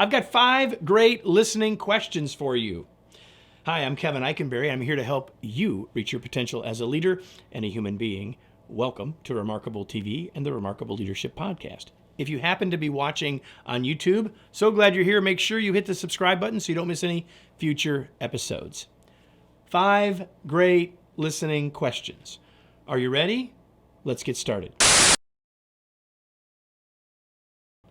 I've got 5 great listening questions for you. Hi, I'm Kevin Eikenberry. I'm here to help you reach your potential as a leader and a human being. Welcome to Remarkable TV and the Remarkable Leadership Podcast. If you happen to be watching on YouTube, so glad you're here. Make sure you hit the subscribe button so you don't miss any future episodes. 5 great listening questions. Are you ready? Let's get started.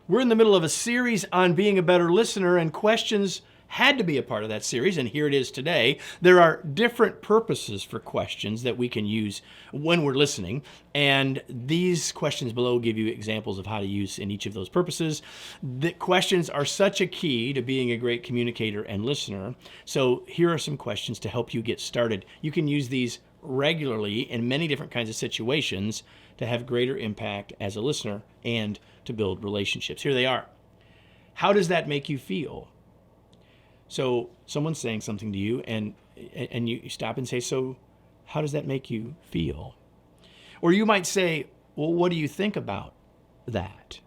We're in the middle of a series on being a better listener, and questions had to be a part of that series, and here it is today. There are different purposes for questions that we can use when we're listening, and these questions below give you examples of how to use in each of those purposes. The questions are such a key to being a great communicator and listener, so here are some questions to help you get started. You can use these regularly in many different kinds of situations to have greater impact as a listener and to build relationships. Here they are. How does that make you feel? So someone's saying something to you and you stop and say, so how does that make you feel? Or you might say, well, what do you think about that?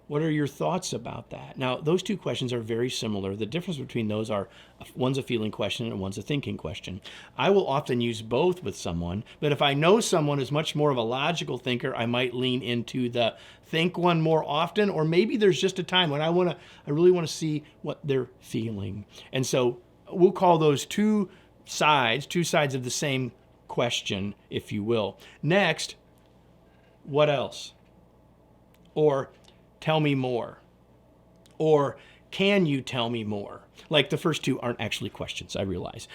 What are your thoughts about that? Now, those two questions are very similar. The difference between those are one's a feeling question and one's a thinking question. I will often use both with someone, but if I know someone is much more of a logical thinker, I might lean into the think one more often, or maybe there's just a time when I really want to see what they're feeling. And so we'll call those two sides of the same question, if you will. Next, what else? Or tell me more. Or can you tell me more? Like the first two aren't actually questions, I realize.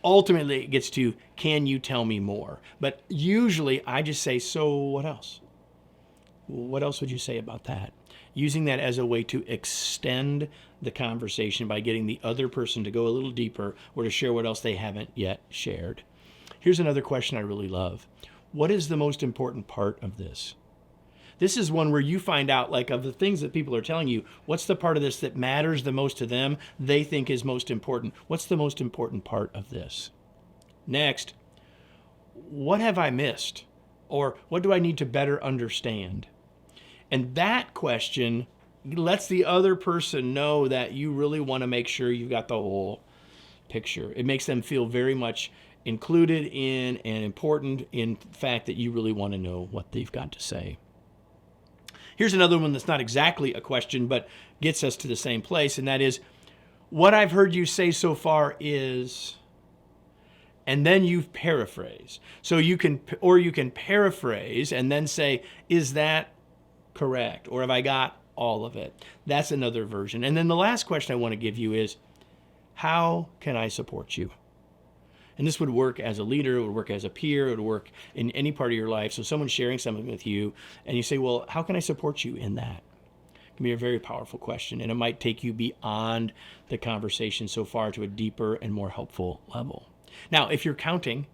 Ultimately, it gets to, can you tell me more? But usually I just say, so what else? What else would you say about that? Using that as a way to extend the conversation by getting the other person to go a little deeper or to share what else they haven't yet shared. Here's another question I really love. What is the most important part of this? This is one where you find out, like, of the things that people are telling you, what's the part of this that matters the most to them, they think is most important? What's the most important part of this? Next, what have I missed? Or what do I need to better understand? And that question lets the other person know that you really want to make sure you've got the whole picture. It makes them feel very much included in and important in fact that you really want to know what they've got to say. Here's another one that's not exactly a question, but gets us to the same place, and that is, what I've heard you say so far is, and then you paraphrase. So you can paraphrase and then say, is that correct? Or have I got all of it? That's another version. And then the last question I want to give you is, how can I support you? And this would work as a leader, it would work as a peer, it would work in any part of your life. So someone's sharing something with you and you say, well, how can I support you in that? It can be a very powerful question, and it might take you beyond the conversation so far to a deeper and more helpful level. Now, if you're counting,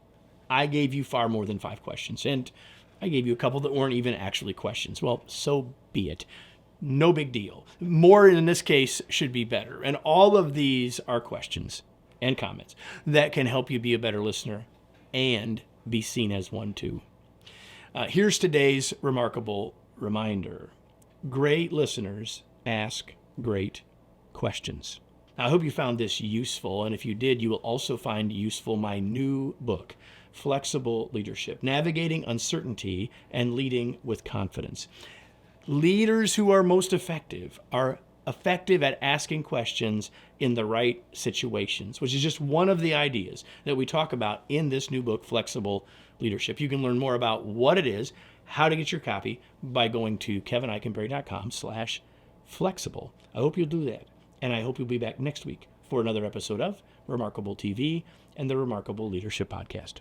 I gave you far more than 5 questions, and I gave you a couple that weren't even actually questions. Well, so be it. No big deal. More in this case should be better. And all of these are questions and comments that can help you be a better listener and be seen as one too. Here's today's remarkable reminder. Great listeners ask great questions. Now, I hope you found this useful, and if you did, you will also find useful my new book, Flexible Leadership, Navigating Uncertainty and Leading with Confidence. Leaders who are most effective are effective at asking questions in the right situations, which is just one of the ideas that we talk about in this new book, Flexible Leadership. You can learn more about what it is, how to get your copy by going to kevineikenberry.com/flexible. I hope you'll do that. And I hope you'll be back next week for another episode of Remarkable TV and the Remarkable Leadership Podcast.